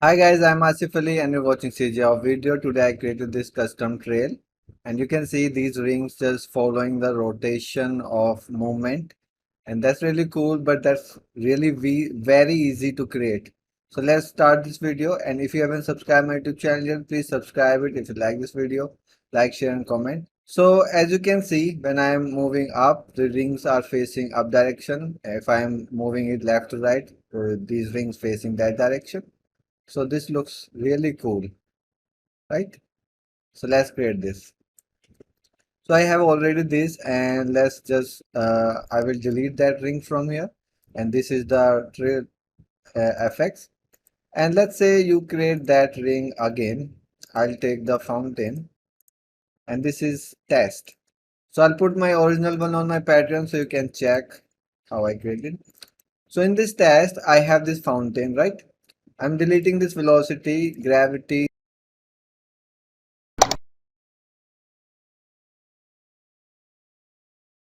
Hi guys, I'm Asif Ali and you're watching CGHOW video. Today I created this custom trail and you can see these rings just following the rotation of movement, and that's really cool, but that's really very easy to create. So let's start this video, and if you haven't subscribed my YouTube channel, please subscribe it. If you like this video, like, share and comment. So as you can see, when I am moving up, the rings are facing up direction. If I am moving it left to right, these rings facing that direction. So this looks really cool, right? So let's create this. So I have already this, and let's just I will delete that ring from here, and this is the trail effects. And let's say you create that ring again. I'll take the fountain, and this is test. So I'll put my original one on my Patreon so you can check how I created. So in this test, I have this fountain, right? I'm deleting this velocity, gravity,